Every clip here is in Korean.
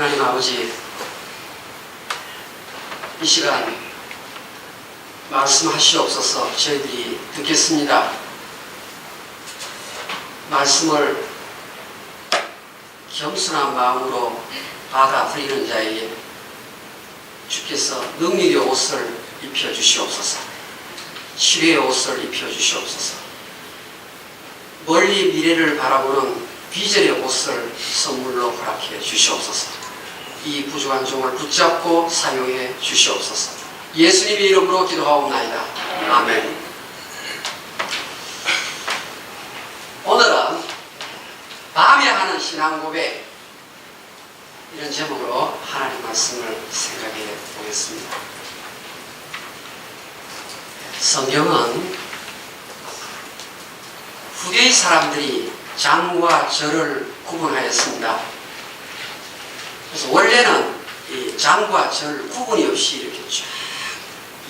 하나님 아버지, 이 시간 말씀하시옵소서. 저희들이 듣겠습니다. 말씀을 겸손한 마음으로 받아들이는 자에게 주께서 능력의 옷을 입혀주시옵소서. 치료의 옷을 입혀주시옵소서. 멀리 미래를 바라보는 비전의 옷을 선물로 허락해 주시옵소서. 이 부족한 종을 붙잡고 사용해 주시옵소서. 예수님의 이름으로 기도하옵나이다. 아멘. 오늘은 밤에 하는 신앙 고백, 이런 제목으로 하나님 말씀을 생각해 보겠습니다. 성경은 후대의 사람들이 장과 절을 구분하였습니다. 그래서 원래는 이 장과 절 구분이 없이 이렇게 쫙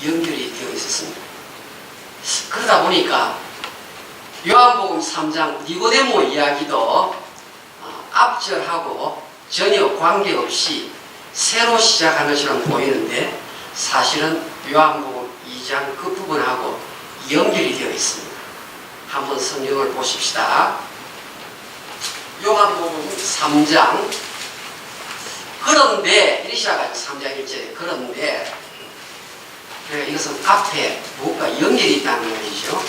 연결이 되어 있었습니다. 그러다 보니까 요한복음 3장 니고데모 이야기도 앞절하고 전혀 관계없이 새로 시작한 것처럼 보이는데 사실은 요한복음 2장 그 부분하고 연결이 되어 있습니다. 한번 성경을 보십시다. 요한복음 3장, 그런데 이렇게 시작하죠. 3장 1절에 그런데, 이것은 앞에 무엇과 연결이 있다는 말이죠.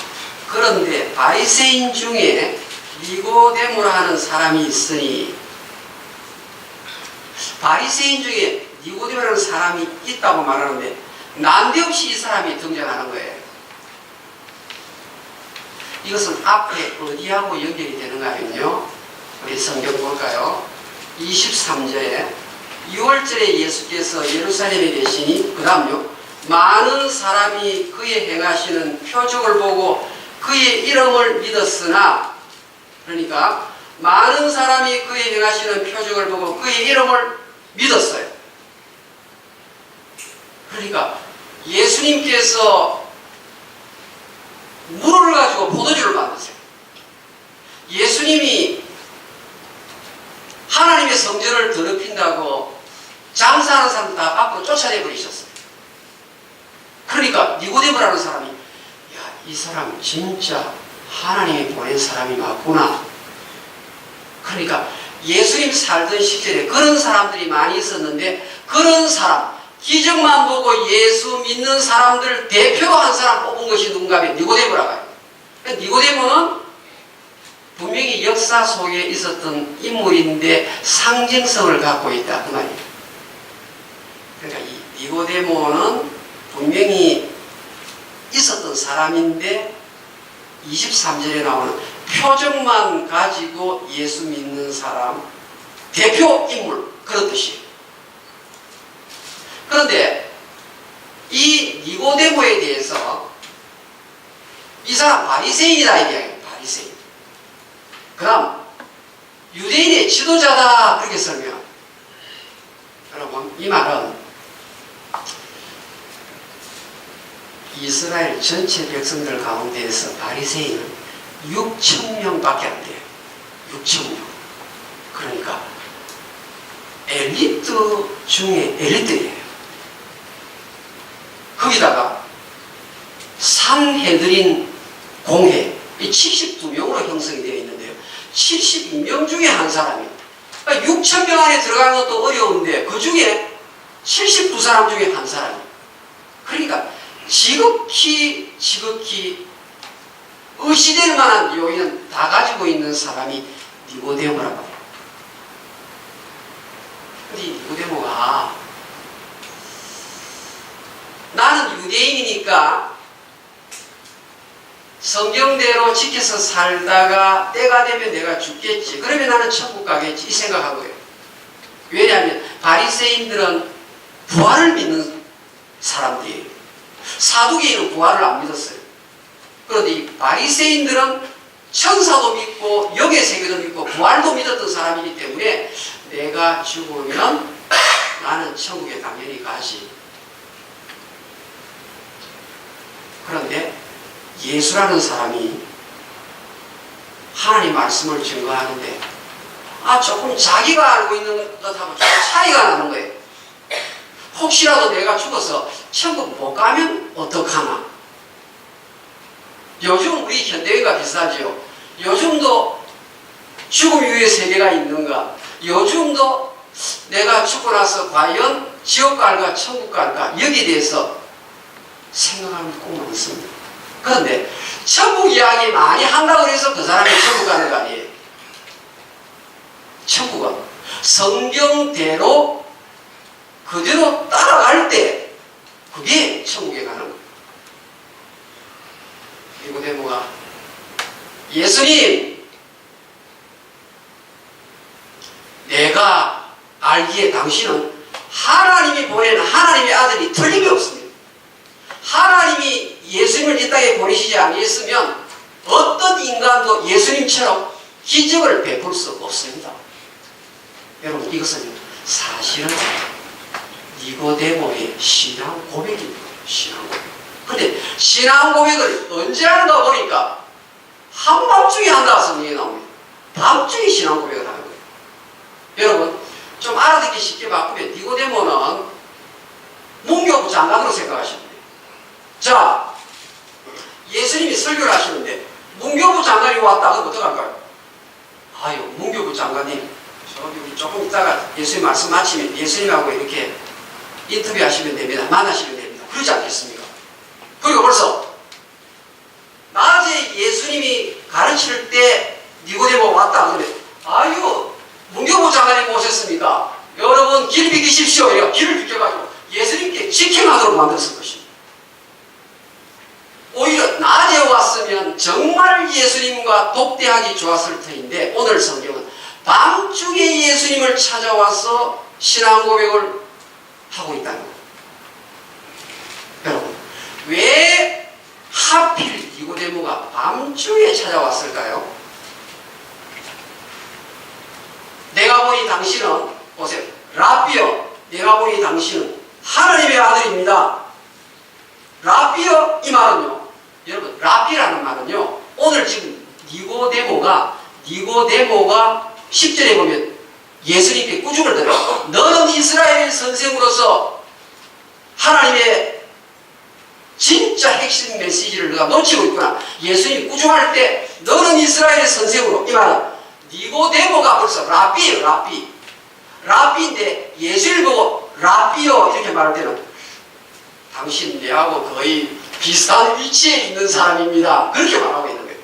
그런데 바리새인 중에 니고데모라 하는 사람이 있으니, 바리새인 중에 니고데모라는 사람이 있다고 말하는데 난데없이 이 사람이 등장하는 거예요. 이것은 앞에 어디하고 연결이 되는가 하면요, 우리 성경 볼까요? 23절에 6월절에 예수께서 예루살렘에 계시니, 그 다음요, 많은 사람이 그의 행하시는 표적을 보고 그의 이름을 믿었으나, 그러니까 많은 사람이 그의 행하시는 표적을 보고 그의 이름을 믿었어요. 그러니까 예수님께서 물을 가지고 포도주를 만드세요. 예수님이 하나님의 성전을 더럽힌다고 장사하는 사람들 다 밖으로 쫓아내 버리셨어요. 그러니까 니고데모라는 사람이, 야, 이 사람 진짜 하나님이 보낸 사람이 맞구나. 그러니까 예수님 살던 시절에 그런 사람들이 많이 있었는데, 그런 사람, 기적만 보고 예수 믿는 사람들 대표로 한 사람 뽑은 것이 누군가 하면 니고데모라고 해요. 니고데모는 분명히 역사 속에 있었던 인물인데 상징성을 갖고 있다, 그 말이에요. 그러니까 이 니고데모는 분명히 있었던 사람인데 23절에 나오는 표적만 가지고 예수 믿는 사람, 대표 인물, 그런 뜻이에요. 그런데 이 니고데모에 대해서 이 사람 바리새인이다 이게, 바리새인. 그 다음 유대인의 지도자다, 그렇게 설명. 여러분, 이 말은 이스라엘 전체 백성들 가운데에서 바리새인은 6,000명밖에 안 돼요. 6,000명. 그러니까 엘리트 중에 엘리트예요. 거기다가 상헤드린 공회, 이 72명으로 형성이 되어 있는데요, 72명 중에 한 사람이에요. 그러니까 6,000명 안에 들어가는 것도 어려운데 그 중에 72사람 중에 한 사람이에요. 그러니까 지극히 의시될 만한 요인은 다 가지고 있는 사람이 니고데모라고 해요. 근데 니고데모가, 나는 유대인이니까 성경대로 지켜서 살다가 때가 되면 내가 죽겠지, 그러면 나는 천국 가겠지, 이 생각한 거예요. 왜냐하면 바리새인들은 부활을 믿는 사람들이에요. 사두개인은 부활을 안 믿었어요. 그런데 이 바리새인들은 천사도 믿고 영의 세계도 믿고 부활도 믿었던 사람이기 때문에 내가 죽으면 나는 천국에 당연히 가지. 그런데 예수라는 사람이 하나님 말씀을 증거하는데 조금 자기가 알고 있는 것하고 좀 차이가 나는 거예요. 혹시라도 내가 죽어서 천국 못 가면 어떡하나. 요즘 우리 현대인과 비슷하지요. 요즘도 죽음 이후의 세계가 있는가? 요즘도 내가 죽고 나서 과연 지옥 갈까 천국 갈까 여기에 대해서 생각하는 꼭 많습니다. 그런데 천국 이야기 많이 한다고 해서 그 사람이 천국 가는 거 아니에요. 천국은 성경대로 그대로 따라갈 때 그게 천국에 가는 거예요. 니고데모가 예수님, 내가 알기에 당신은 하나님이 보낸 하나님의 아들이 틀림이 없습니다. 하나님이 예수님을 이 땅에 보내시지 아니했으면 어떤 인간도 예수님처럼 기적을 베풀 수 없습니다. 여러분, 이것은 사실은 니고데모의 신앙 고백입니다. 신앙 고백. 근데 신앙 고백을 언제 하는가 보니까 한밤중에 한다고 성경에 나옵니다. 밤중에 신앙 고백을 하는 거예요. 여러분, 좀 알아듣기 쉽게 바꾸면 니고데모는 문교부 장관으로 생각하시면 돼요. 자, 예수님이 설교를 하시는데 문교부 장관이 왔다 그러면 어떡할까요? 아유, 문교부 장관님, 저기 조금 있다가 예수님 말씀 마치면 예수님하고 이렇게 인터뷰하시면 됩니다. 만나시면 됩니다. 그러지 않겠습니까? 그리고 벌써 낮에 예수님이 가르칠 때 니고데모 왔다 그러면 아유, 문교부 장관님 오셨습니다. 여러분 길 비키십시오. 이래가 길을 비켜가지고 예수님께 직행하도록 만들었을 것입니다. 오히려 낮에 왔으면 정말 예수님과 독대하기 좋았을 터인데 오늘 성경은 밤중에 예수님을 찾아와서 신앙 고백을 하고 있다는 거예요. 여러분, 왜 하필 니고데모가 밤중에 찾아왔을까요? 내가 보니 당신은, 보세요, 라비여, 내가 보니 당신은 하나님의 아들입니다. 라비여, 이 말은요, 여러분, 라비라는 말은요, 오늘 지금 니고데모가 10절에 보면 예수님께 꾸중을 들어요. 너는 이스라엘 선생으로서 하나님의 진짜 핵심 메시지를 너가 놓치고 있구나. 예수님이 꾸중할 때 너는 이스라엘 선생으로, 이 말은 니고데모가 벌써 라비예요. 라비인데 예수를 보고 라비요 이렇게 말할 때는 당신 내하고 거의 비슷한 위치에 있는 사람입니다. 그렇게 말하고 있는 거예요.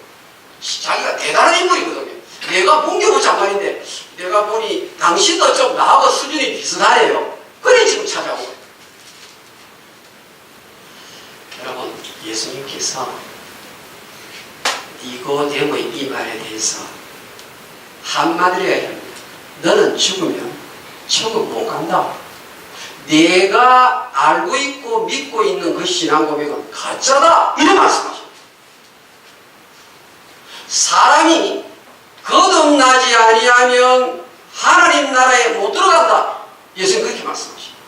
자기가 대단한 인물이거든요. 내가 문교부 장관인데 내가 보니 당신도 좀 나하고 수준이 비슷하네요. 그래 지금 찾아온 거예요. 여러분, 예수님께서 니고데모의 이 말에 대해서 한마디로 얘기합니다. 너는 죽으면 천국 못 간다. 내가 알고 있고 믿고 있는 그 신앙 고백은 가짜다. 이런 말씀하십니다. 사람이 거듭나지 아니하면 하나님 나라에 못 들어간다. 예수님 그렇게 말씀하십니다.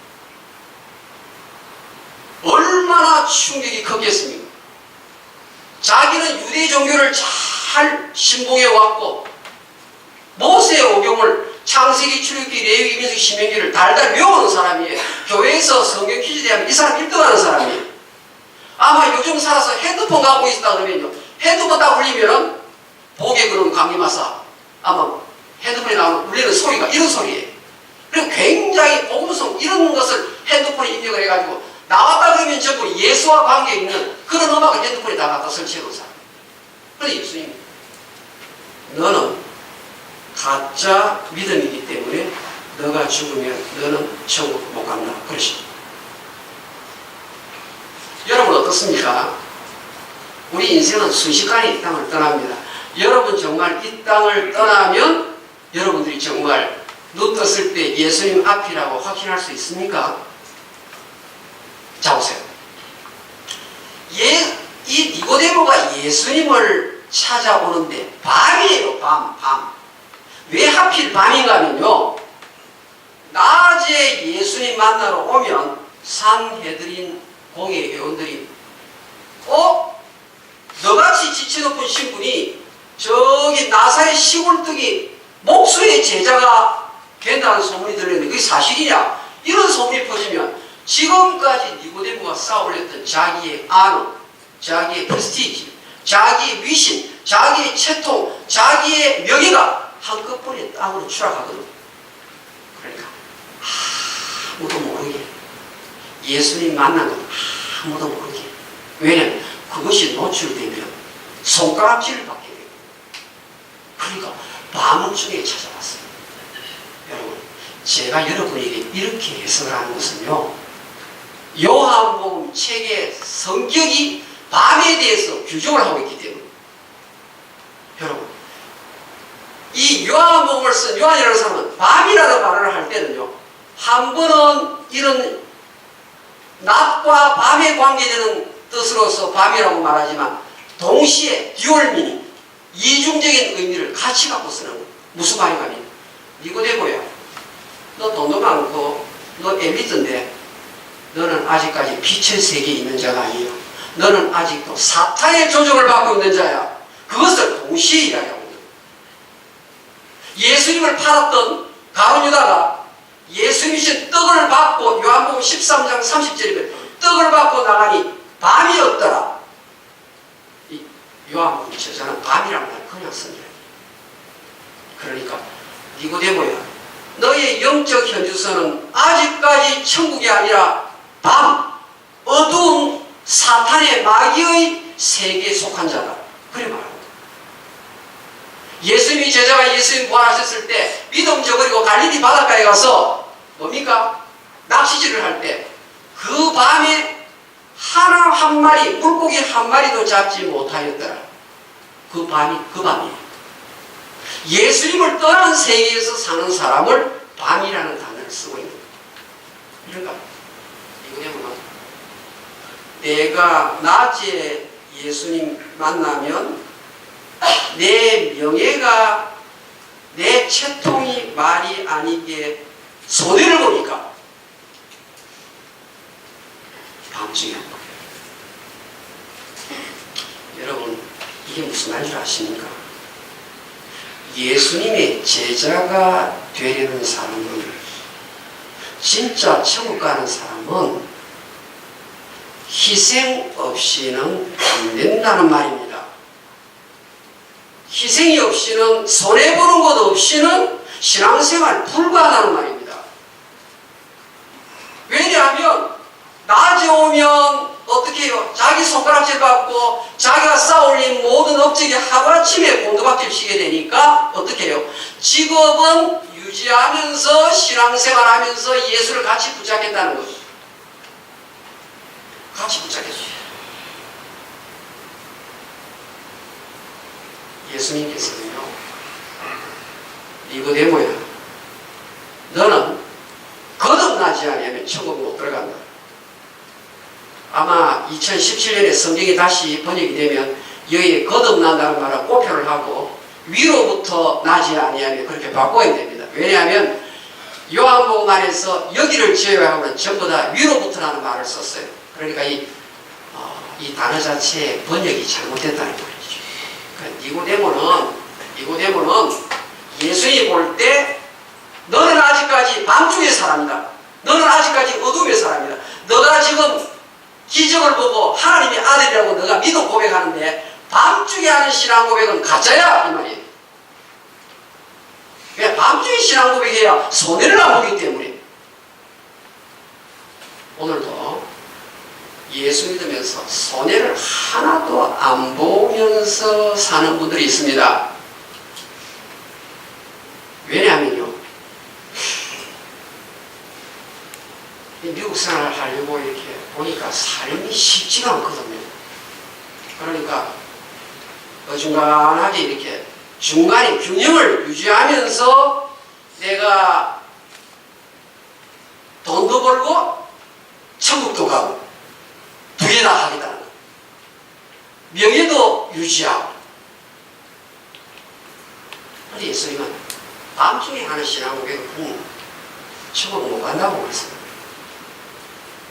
얼마나 충격이 컸겠습니까? 자기는 유대 종교를 잘 신봉해 왔고 모세의 오경을 창세기, 출애굽기, 레위기, 민수기, 신명기를 달달 외우는 사람이에요. 교회에서 성경 퀴즈 대하면 이 사람 1등하는 사람이에요. 아마 요즘 살아서 핸드폰 갖고 있다 그러면요, 핸드폰 딱 울리면은 복에 그런 강림하사 아마 핸드폰에 나오는 울리는 소리가 이런 소리예요. 그리고 굉장히 복음성 이런 것을 핸드폰에 입력을 해가지고 나왔다 그러면 전부 예수와 관계 있는 그런 음악을 핸드폰에 다 갖다 설치해 놓은 사람. 그런데 예수님, 너는 가짜 믿음이기 때문에 너가 죽으면 너는 천국 못 간다. 그러십니다. 여러분 어떻습니까? 우리 인생은 순식간에 이 땅을 떠납니다. 여러분 정말 이 땅을 떠나면 여러분들이 정말 눈 떴을 때 예수님 앞이라고 확신할 수 있습니까? 자 보세요. 이 니고데모가 예수님을 찾아오는데 밤이에요. 밤. 왜 하필 밤인가 하면요, 낮에 예수님 만나러 오면 산헤드린 공회 회원들이 너같이 지체 높은 신분이 저기 나사렛 시골뜨기 목수의 제자가 된다는 소문이 들렸는데 그게 사실이냐? 이런 소문이 퍼지면 지금까지 니고데모가 쌓아올렸던 자기의 안호, 자기의 프레스티지, 자기의 위신, 자기의 채통, 자기의 명예가 한꺼번에 땅으로 추락하거든. 그러니까 아무도 모르게 예수님 만난 건 아무도 모르게. 왜냐면 그것이 노출되면 손가락질을 받게 돼요. 그러니까 밤중에 찾아왔어요. 여러분, 제가 여러분에게 이렇게 해석을 하는 것은요, 요한복음 책의 성격이 밤에 대해서 규정을 하고 있기 때문에, 여러분, 이 요한복음을 쓴 요한이라는 사람은 밤이라는 말을 할 때는요, 한 번은 이런 낮과 밤에 관계되는 뜻으로서 밤이라고 말하지만 동시에 듀얼 미닝, 이중적인 의미를 같이 갖고 쓰는 거예요. 무슨 말인가면, 니고데모야, 너 돈도 많고 너 엘리트인데 너는 아직까지 빛의 세계에 있는 자가 아니에요. 너는 아직도 사탄의 조종을 받고 있는 자야. 그것을 동시에 이야기하고 있는 거예요. 예수님을 팔았던 가룟 유다가 예수님이 주신 떡을 받고, 요한복음 13장 30절이면 떡을 받고 나가니 밤이었더라. 이 요한복음 저자는 밤이라는 말 그냥 쓴 거예요. 그러니까 니고데모야, 너의 영적 현주소는 아직까지 천국이 아니라 밤, 어두운 사탄의 마귀의 세계에 속한 자다. 그래 말합니다. 예수님이 제자가 예수님 부활하셨을 때 믿음 저버리고 갈릴리 바닷가에 가서 뭡니까? 낚시질을 할 때 그 밤에 하나 한 마리, 물고기 한 마리도 잡지 못하였더라. 그 밤이에요. 예수님을 떠난 세계에서 사는 사람을 밤이라는 단어를 쓰고 있는 거예요. 그러니까 이거는 내가 낮에 예수님 만나면 내 명예가, 내 채통이 말이 아니게 손해를 보니까 밤중에 한 거예요. 여러분, 이게 무슨 말인지 아십니까? 예수님의 제자가 되려는 사람은, 진짜 천국 가는 사람은 희생 없이는 안 된다는 말입니다. 희생이 없이는, 손해보는 것 없이는 신앙생활 불가하다는 말입니다. 왜냐하면 낮에 오면 어떻게 해요? 자기 손가락질 받고 자기가 쌓아올린 모든 업적이 하루아침에 공도박질 치게 되니까 어떻게 해요? 직업은 유지하면서 신앙생활하면서 예수를 같이 붙잡겠다는 거죠. 같이 붙잡겠어요. 예수님께서는요, 니고데모야, 너는 거듭나지 않으면 천국 못 들어간다. 아마 2017년에 성경이 다시 번역이 되면 여기에 거듭난다는 말을 꼬표를 하고 위로부터 나지 아니하면 그렇게 바꿔야 됩니다. 왜냐하면 요한복음 안에서 여기를 제외하고는 전부 다 위로부터라는 말을 썼어요. 그러니까 이 단어 자체의 번역이 잘못됐다는 말이죠. 그러니까 니고데모는 예수님이 볼 때 너는 아직까지 밤중의 사람이다. 너는 아직까지 어둠의 사람이다. 너가 지금 기적을 보고 하나님의 아들이라고 너가 믿어 고백하는데 밤중에 하는 신앙 고백은 가짜야, 이 말이에요. 왜? 밤중에 신앙 고백해야 손해를 안 보기 때문에. 오늘도 예수 믿으면서 손해를 하나도 안 보면서 사는 분들이 있습니다. 왜냐하면요, 미국 생활을 하려고 이렇게 보니까 삶이 쉽지가 않거든요. 그러니까 어중간하게 이렇게 중간에 균형을 유지하면서 내가 돈도 벌고 천국도 가고 두 개 다 하겠다는 거예요. 명예도 유지하고. 그런데 예수님은 밤중에 하는 신앙 고백은 천국 못 간다고 그랬습니다.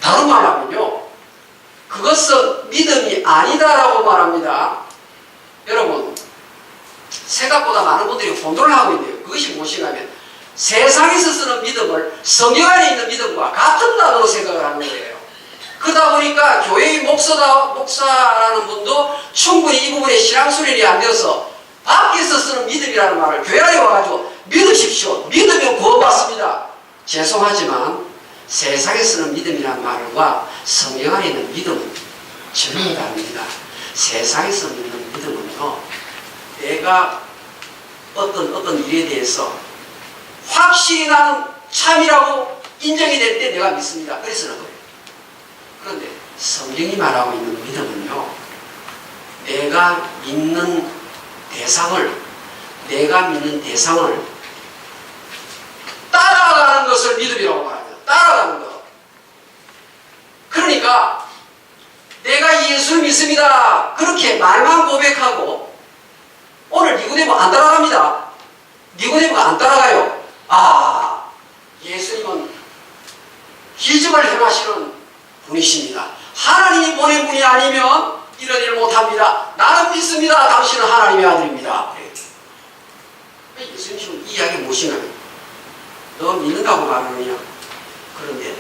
다른 말로 하면요, 그것은 믿음이 아니다라고 말합니다. 여러분, 생각보다 많은 분들이 혼돈을 하고 있네요. 그것이 무엇인가면 세상에서 쓰는 믿음을 성경 안에 있는 믿음과 같은 단어로 생각을 하는 거예요. 그러다 보니까 교회의 목사라는 분도 충분히 이 부분에 신앙수련이 안 되어서 밖에서 쓰는 믿음이라는 말을 교회 안에 와가지고 믿으십시오. 믿으면 구원받습니다. 죄송하지만 세상에 쓰는 믿음이라는 말과 성경 안에 있는 믿음은 전혀 다릅니다. 세상에서 믿는 믿음은요, 내가 어떤 일에 대해서 확실히 나는 참이라고 인정이 될 때 내가 믿습니다. 그래서는 거예요. 그런데 성경이 말하고 있는 믿음은요, 내가 믿는 대상을 따라가는 것을 믿음이라고 말합니다. 따라가는 것. 그러니까 내가 예수를 믿습니다. 그렇게 말만 고백하고 오늘 니고데모 안 따라갑니다. 니고데모가 안 따라가요. 아, 예수님은 기적을 행하시는 분이십니다. 하나님이 보낸 분이 아니면 이런 일을 못합니다. 나는 믿습니다. 당신은 하나님의 아들입니다. 예수님 지금 이 이야기 무엇이냐면, 너 믿는다고 말하느냐? 그런데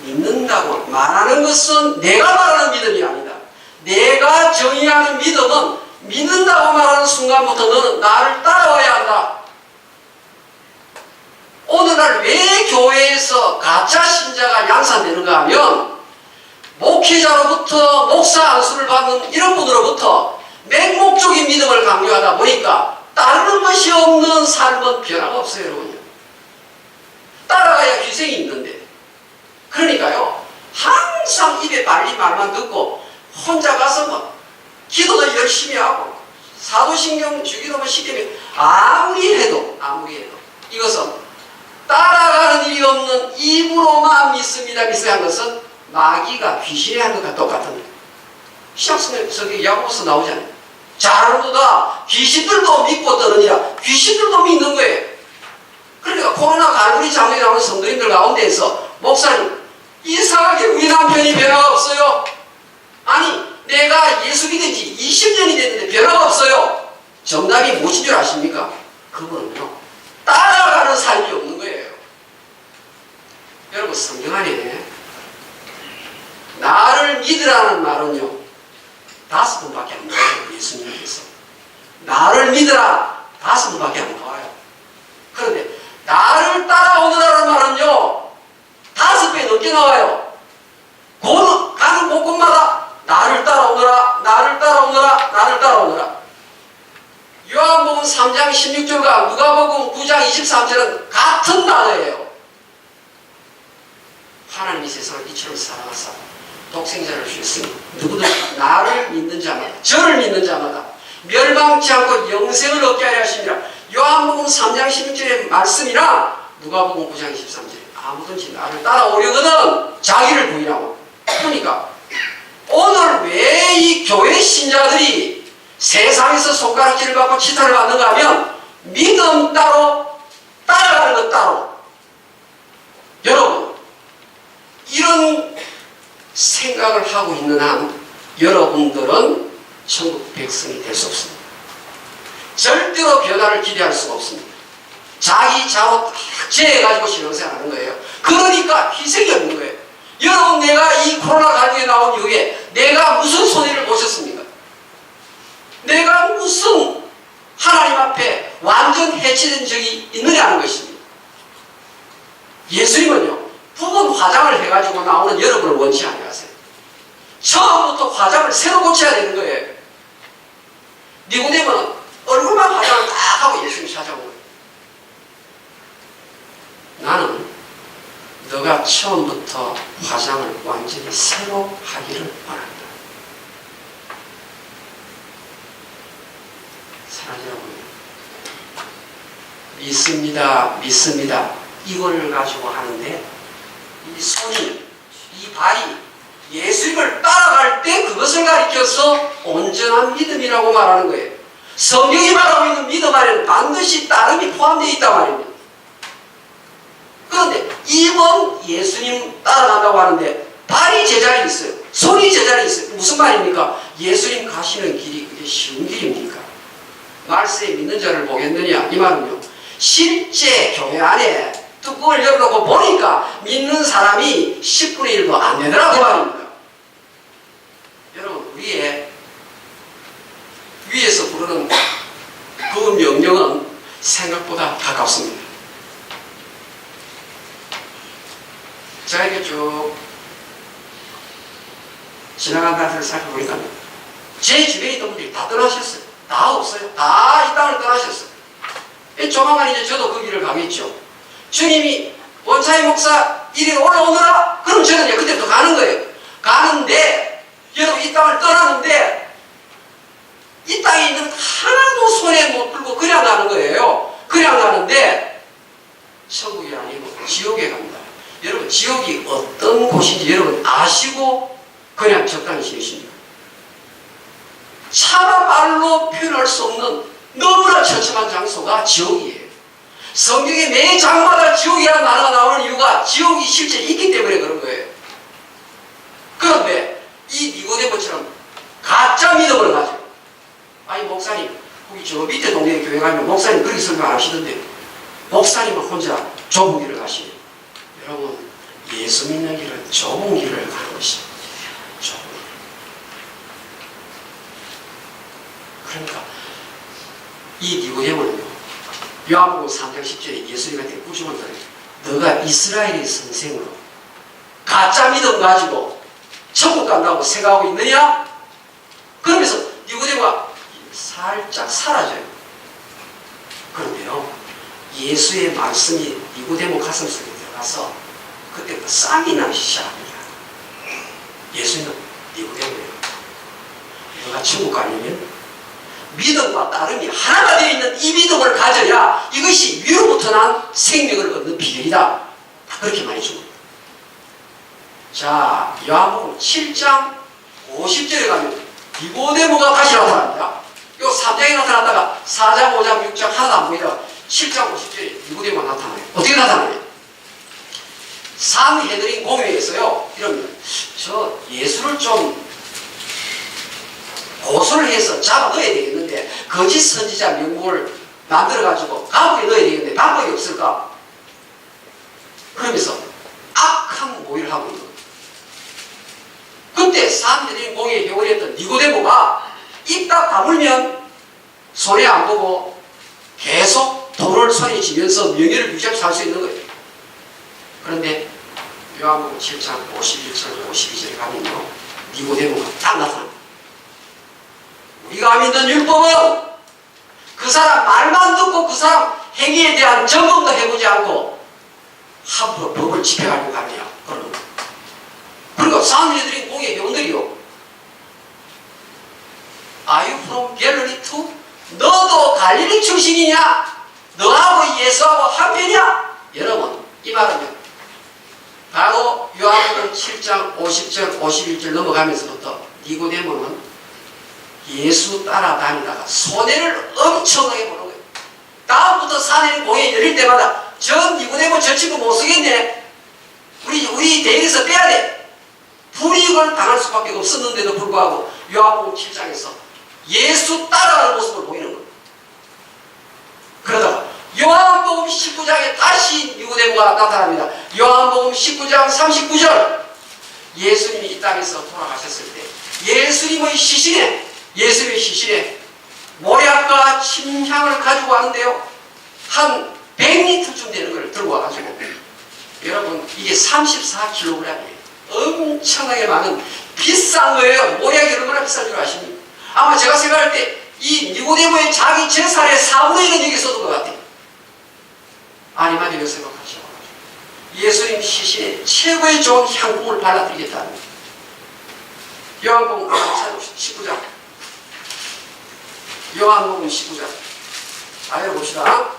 믿는다고 말하는 것은 내가 말하는 믿음이 아니다. 내가 정의하는 믿음은 믿는다고 말하는 순간부터 너는 나를 따라와야 한다. 오늘날 왜 교회에서 가짜 신자가 양산되는가 하면, 목회자로부터 목사 안수를 받는 이런 분으로부터 맹목적인 믿음을 강요하다 보니까 따르는 것이 없는 삶은 변화가 없어요, 여러분. 따라가야 희생이 있는데. 그러니까요, 항상 입에 발린 말만 듣고 혼자 가서 막 기도도 열심히 하고 사도신경 주기도만 시키면 아무리 해도 이것은 따라가는 일이 없는 입으로만 믿습니다 한 것은 마귀가 귀신이 한 것과 똑같은 거예요. 신약성경 야고보서 나오잖아요. 잘하는도다 귀신들도 믿고 떠느니라. 귀신들도 믿는 거예요. 그러니까 코로나 갈무리 장로에 나오는 성도님들 가운데에서 목사님, 이상하게 우리 남편이 변화가 없어요. 아니, 내가 예수 믿은 지 20년이 됐는데 변화가 없어요. 정답이 무엇인 줄 아십니까? 그분은요, 따라가는 삶이 없는 거예요. 여러분, 성경 안에 나를 믿으라는 말은요, 5번밖에 안 나와요. 예수님께서 나를 믿으라 5번밖에 안 나와요. 그런데 나를 따라오느라는 말은요 5배 넘게 나와요. 가는 곳곳마다 나를 따라오느라, 나를 따라오느라, 나를 따라오느라. 요한복음 3장 16절과 누가복음 9장 23절은 같은 단어예요. 하나님이 세상을 이처럼 사랑하사 독생자를 주셨으니 누구든 나를 믿는 자마다, 저를 믿는 자마다 멸망치 않고 영생을 얻게 하려 하십니다. 요한복음 3장 16절의 말씀이나 누가복음 9장 23절에 아무든지 나를 따라오려거든 자기를 부인하고. 그러니까 오늘 왜 이 교회 신자들이 세상에서 손가락질을 받고 치타를 받는가 하면 믿음 따로 따라가는 것 따로. 여러분, 이런 생각을 하고 있는 한 여러분들은 천국 백성이 될 수 없습니다. 절대로 변화를 기대할 수가 없습니다. 자기 자로 제해가지고 신앙생활하는 거예요. 그러니까 희생이 없는 거예요. 여러분, 내가 이 코로나 갈등에 나온 이후에 내가 무슨 손해를 보셨습니까? 내가 무슨 하나님 앞에 완전 해체된 적이 있느냐 하는 것입니다. 예수님은요, 부분 화장을 해가지고 나오는 여러분을 원치 아니하세요. 처음부터 화장을 새로 고쳐야 되는 거예요. 니고데모는 얼굴만 화장을 딱 하고 예수님 찾아온 거예요. 나는 너가 처음부터 화장을 완전히 새로 하기를 바란다. 사랑하는 여러분, 믿습니다 이걸 가지고 하는데 이 손이, 이 발이 예수님을 따라갈 때 그것을 가리켜서 온전한 믿음이라고 말하는 거예요. 성경이 말하고 있는 믿음 안에는 반드시 따름이 포함되어 있단 말입니다. 그런데 입은 예수님 따라간다고 하는데 발이 제자리에 있어요. 손이 제자리에 있어요. 무슨 말입니까? 예수님 가시는 길이 그게 쉬운 길입니까? 말세에 믿는 자를 보겠느냐? 이 말은요, 실제 교회 안에 뚜껑을 열어놓고 보니까 믿는 사람이 10분의 1도 안 되더라고 말입니다. 여러분, 위에서 부르는 그 명령은 생각보다 가깝습니다. 제가 이렇게 쭉 지나간 날들을 살펴보니까 제 주변에 있던 분들이 다 떠나셨어요. 다 없어요. 다 이 땅을 떠나셨어요. 조만간 이제 저도 그 길을 가겠죠. 주님이 원차의 목사 이리로 올라오너라? 그럼 저는 이제 그때부터 가는 거예요. 가는데, 여러분 이 땅을 떠나는데, 이 땅에 있는 하나도 손에 못 들고 그냥 가는 거예요. 그냥 가는데, 천국이 아니고 지옥에 갑니다. 여러분, 지옥이 어떤 곳인지 여러분 아시고 그냥 적당히 지으십니까? 차마 말로 표현할 수 없는 너무나 처참한 장소가 지옥이에요. 성경에 매 장마다 지옥이라는 단어가 나오는 이유가 지옥이 실제 있기 때문에 그런 거예요. 그런데 이 니고데모처럼 가짜 믿음을 가지고, 아니 목사님 거기 저 밑에 동네 교회 가면 목사님 그렇게 설교 안 하시던데 목사님은 혼자 좁은 길을 가시네. 여러분, 예수 믿는 길은 좁은 길을 가는 것입니다. 좁은 길. 그러니까 이 니고데모는요, 요한복음 3장 10절에 예수님한테 꾸중을 들어요. 너가 이스라엘의 선생으로 가짜 믿음 가지고 천국 간다고 생각하고 있느냐? 그러면서 니고데모가 살짝 사라져요. 그런데요, 예수의 말씀이 니고데모 가슴속에 들어가서 그때부터 쌍이 나기 시작합니다. 예수님은 니고데모예요. 너가 천국 가려면 믿음과 따름이 하나가 되어 있는 이 믿음을 가져야 이것이 위로부터 난 생명을 얻는 비결이다. 그렇게 말해줍니다. 자, 요한복음 7장 50절에 가면 니고데모가 다시 나타납니다. 요 3장에 나타났다가 4장, 5장, 6장 하나도 안 보이다가 7장 50절에 니고데모가 나타나요. 어떻게 나타나요? 산헤드린 공회에서요, 이러면 저 예수를 좀 고소를 해서 잡아 넣어야 되겠는데, 거짓 선지자 명목을 만들어가지고 감옥에 넣어야 되겠는데 방법이 없을까? 그러면서 악한 모의를 하고 있는 거예요. 그때 산헤드린 공회에 회원이었던 니고데모가 입 딱 다물면 손해 안 보고 계속 돈을 손에 쥐면서 명예를 유지하면서 살 수 있는 거예요. 그런데 요한복음 7장 51절 52절에 가면요, 니고데모가 딱 나타납니다. 우리가 믿는 율법은 그 사람 말만 듣고 그 사람 행위에 대한 점검도 해보지 않고 함부로 법을 집행하려고 하느냐, 그러는 거예요. 그러니까 산헤드린 공회 회원들이요, Are you from Galilee too? 너도 갈릴리 출신이냐? 너하고 예수하고 한편이야? 여러분, 이 말은 바로 요한복음 7장 50절 51절 넘어가면서부터 니고데모는 예수 따라다니다가 손해를 엄청나게 보는 거예요. 다음부터 산헤드린 공회 열릴 때마다 저 니고데모 저 친구 못 쓰겠네, 우리 대회에서 빼야 돼, 불이익을 당할 수밖에 없었는데도 불구하고 요한복음 7장에서 예수 따라가는 모습을 보이는 거예요. 그러다가 요한복음 19장에 다시 니고데모가 나타납니다. 요한복음 19장 39절, 예수님이 이 땅에서 돌아가셨을 때 예수님의 시신에 모략과 침향을 가지고 왔는데요, 한 100리터쯤 되는 걸 들고 와가지고, 여러분 이게 34kg이에요. 엄청나게 많은 비싼 거예요. 모략이 얼마나 비싼 줄 아십니까? 아마 제가 생각할 때 이 니고데모의 자기 재산의 4분의 1은 여기 쏟은 것 같아요. 아니면 이렇게 생각하시고 예수님 시신에 최고의 좋은 향품을 발라드리겠다는 거예요. 요한복음 19장, 요한복음 19장 아예 봅시다.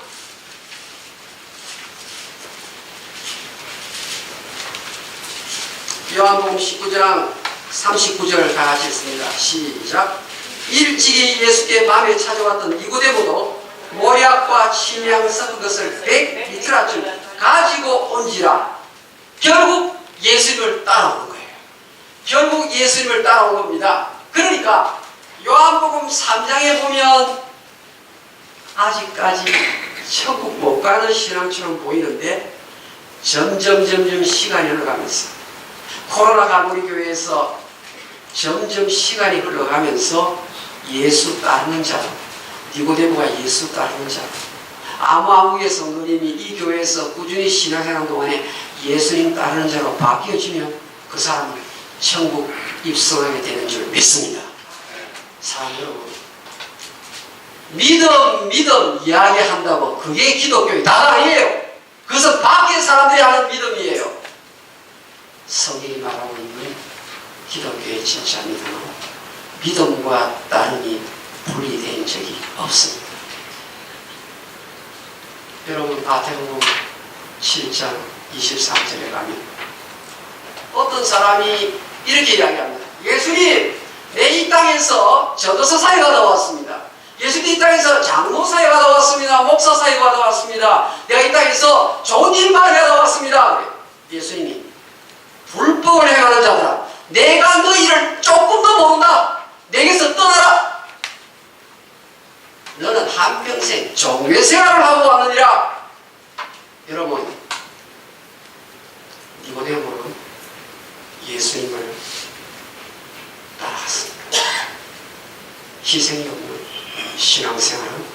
요한복음 19장 39절 다 같이 읽습니다. 시작. 일찍이 예수께 밤에 찾아왔던 니고데모도 모략과 침향 섞은 것을 100리터쯤 가지고 온지라. 결국 예수님을 따라오는 거예요. 결국 예수님을 따라온 겁니다. 그러니까 요한복음 3장에 보면 아직까지 천국 못 가는 신앙처럼 보이는데 점점 시간이 흘러가면서 코로나 갈보리 교회에서 점점 시간이 흘러가면서 예수 따르는 자, 니고데모가 예수 따르는 자, 아무아무의 성도님이 이 교회에서 꾸준히 신앙생활 동안에 예수님 따르는 자로 바뀌어지면 그 사람은 천국 입성하게 되는 줄 믿습니다. 사람 여러분, 믿음 이야기한다고 그게 기독교의 다가 아니에요. 그것은 밖에 사람들이 하는 믿음이에요. 성경이 말하고 있는 기독교의 진짜 믿음은 믿음과 따름이 분리된 적이 없습니다. 여러분, 마태복음 7장 23절에 가면 어떤 사람이 이렇게 이야기합니다. 예수님, 내 이 땅에서 전도사 사역을 하다 왔습니다. 예수님 이 땅에서 장로 사역을 하다 왔습니다. 목사 사역을 하다 왔습니다. 내가 이 땅에서 좋은 일만 하다 왔습니다. 예수님이 불법을 행하는 자들아, 내가 너희를 조금 더 모른다. 내게서 떠나라. 너는 한평생 종교 생활을 하고 왔느니라. 여러분, 니고데모는 예수님을 따라갔습니다. 희생이 없는 신앙생활은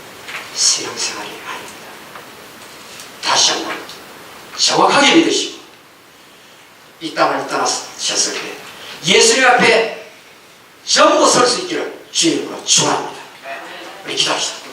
신앙생활이 아닙니다. 다시 한번 정확하게 믿으시고 이 땅을 떠나셨을 때 예수님 앞에 전부 설 수 있기를 주의 이름으로 축원합니다. 우리 기도합시다.